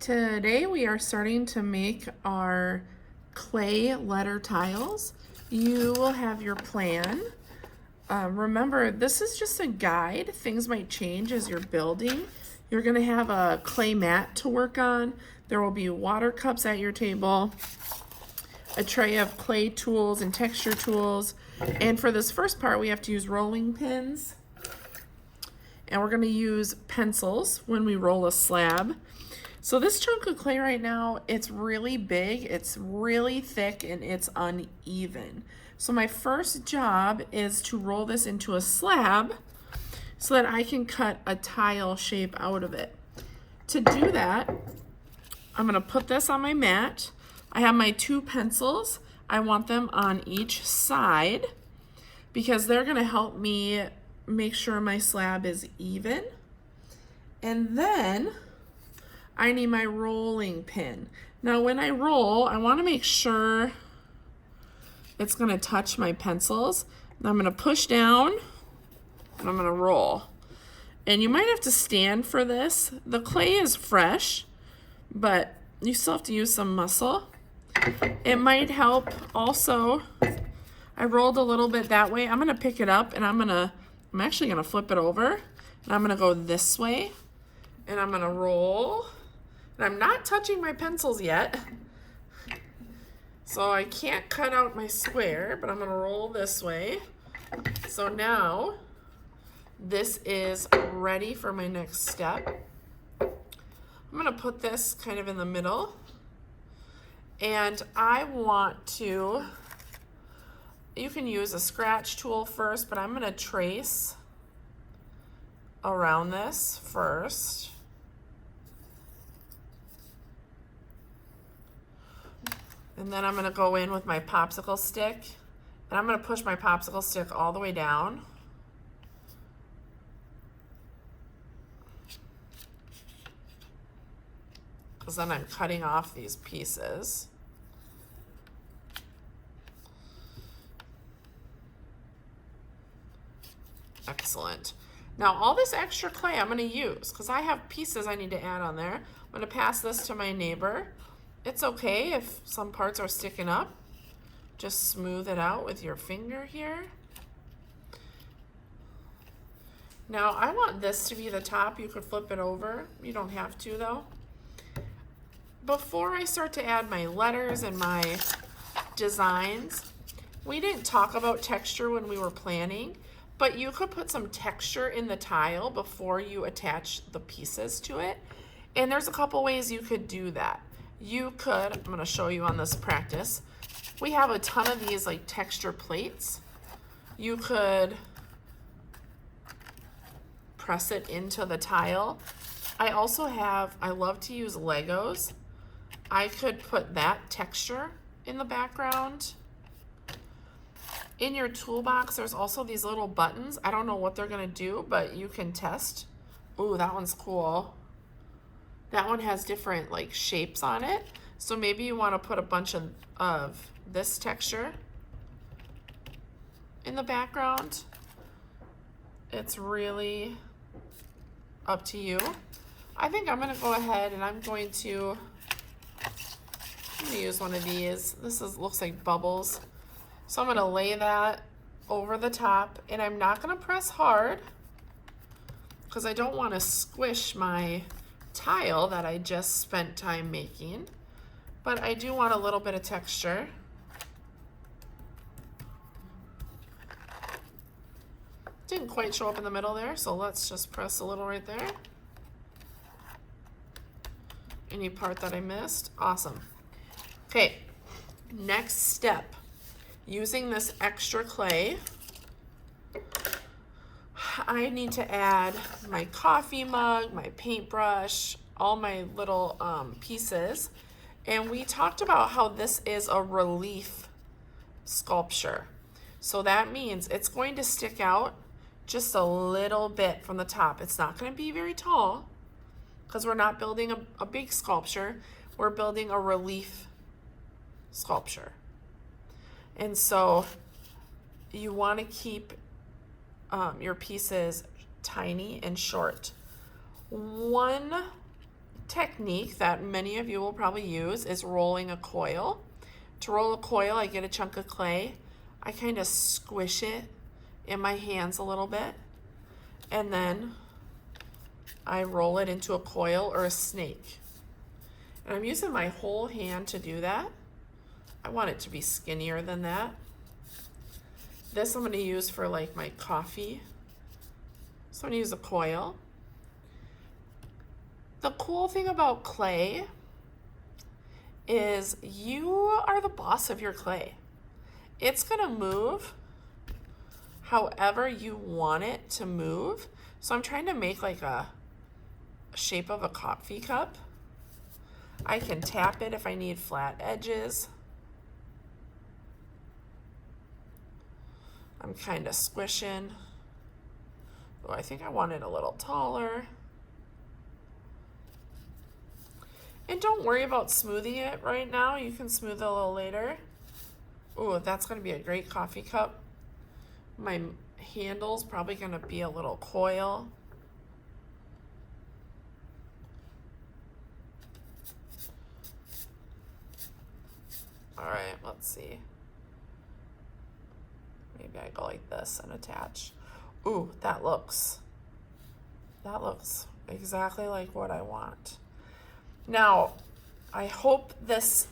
Today we are starting to make our clay letter tiles. You will have your plan. Remember, this is just a guide. Things might change as you're building. You're going to have a clay mat to work on. There will be water cups at your table, a tray of clay tools and texture tools. And for this first part, we have to use rolling pins. And we're going to use pencils when we roll a slab. So this chunk of clay right now, it's really big, it's really thick, and it's uneven. So my first job is to roll this into a slab so that I can cut a tile shape out of it. To do that, I'm gonna put this on my mat. I have my two pencils. I want them on each side because they're gonna help me make sure my slab is even. And then I need my rolling pin. Now when I roll, I want to make sure it's going to touch my pencils. And I'm going to push down and I'm going to roll. And you might have to stand for this. The clay is fresh, but you still have to use some muscle. It might help also. I rolled a little bit that way. I'm going to pick it up and I'm actually going to flip it over. And I'm going to go this way and I'm going to roll. And I'm not touching my pencils yet, so I can't cut out my square, but I'm gonna roll this way. So now this is ready for my next step. I'm gonna put this kind of in the middle, and I want to, you can use a scratch tool first, but I'm gonna trace around this first. And then I'm gonna go in with my popsicle stick and I'm gonna push my popsicle stick all the way down. Because then I'm cutting off these pieces. Excellent. Now all this extra clay I'm gonna use because I have pieces I need to add on there. I'm gonna pass this to my neighbor. It's okay if some parts are sticking up. Just smooth it out with your finger here. Now I want this to be the top. You could flip it over. You don't have to though. Before I start to add my letters and my designs, we didn't talk about texture when we were planning, but you could put some texture in the tile before you attach the pieces to it. And there's a couple ways you could do that. You could, I'm gonna show you on this practice. We have a ton of these like texture plates. You could press it into the tile. I also have, I love to use Legos. I could put that texture in the background. In your toolbox, there's also these little buttons. I don't know what they're gonna do, but you can test. Ooh, that one's cool. That one has different like shapes on it. So maybe you want to put a bunch of this texture in the background. It's really up to you. I think I'm going to go ahead and I'm going to use one of these. This looks like bubbles. So I'm going to lay that over the top and I'm not going to press hard because I don't want to squish my tile that I just spent time making, but I do want a little bit of texture. Didn't quite show up in the middle there, so let's just press a little right there. Any part that I missed? Awesome. Okay, next step. Using this extra clay, I need to add my coffee mug, my paintbrush, all my little pieces. And we talked about how this is a relief sculpture. So that means it's going to stick out just a little bit from the top. It's not going to be very tall because we're not building a big sculpture. We're building a relief sculpture. And so you want to keep your pieces tiny and short. One technique that many of you will probably use is rolling a coil. To roll a coil, I get a chunk of clay. I kind of squish it in my hands a little bit, and then I roll it into a coil or a snake. And I'm using my whole hand to do that. I want it to be skinnier than that. This I'm going to use for like my coffee. So I'm going to use a coil. The cool thing about clay is you are the boss of your clay. It's going to move however you want it to move. So I'm trying to make like a shape of a coffee cup. I can tap it if I need flat edges. I'm kind of squishing. Oh, I think I want it a little taller. And don't worry about smoothing it right now. You can smooth it a little later. Oh, that's going to be a great coffee cup. My handle's probably going to be a little coil. All right, let's see. Maybe I go like this and attach. Ooh, that looks exactly like what I want. Now, I hope this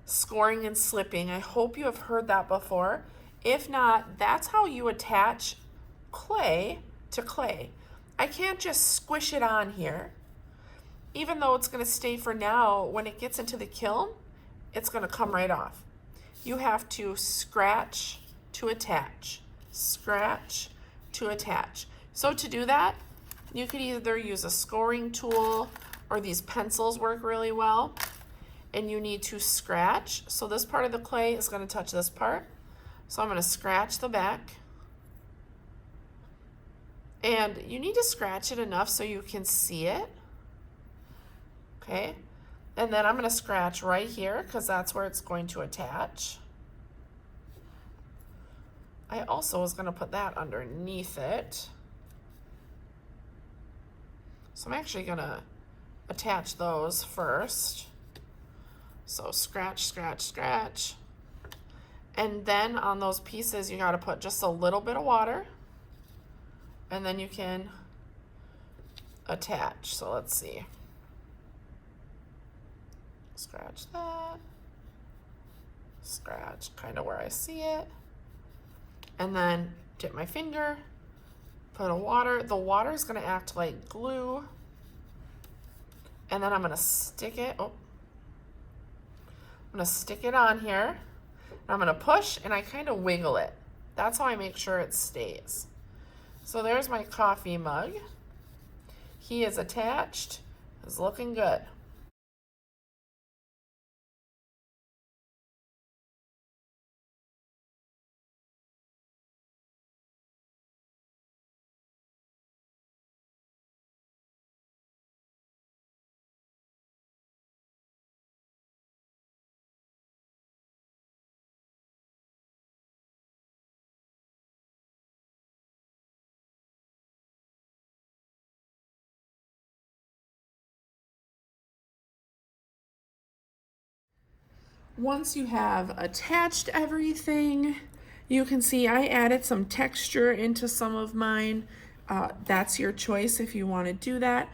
scoring and slipping, I hope you have heard that before. If not, that's how you attach clay to clay. I can't just squish it on here. Even though it's going to stay for now, when it gets into the kiln, it's going to come right off. You have to scratch to attach, scratch to attach. So to do that, you could either use a scoring tool or these pencils work really well. And you need to scratch. So this part of the clay is going to touch this part. So I'm going to scratch the back. And you need to scratch it enough so you can see it. Okay. And then I'm going to scratch right here because that's where it's going to attach. I also was going to put that underneath it. So I'm actually going to attach those first. So scratch, scratch, scratch. And then on those pieces, you got to put just a little bit of water. And then you can attach. So let's see. Scratch that. Scratch kind of where I see it. And then dip my finger, put a water. The water is going to act like glue. And then I'm going to stick it. Oh. I'm going to stick it on here. And I'm going to push and I kind of wiggle it. That's how I make sure it stays. So there's my coffee mug. He is attached. It's looking good. Once you have attached everything, you can see I added some texture into some of mine. That's your choice if you want to do that.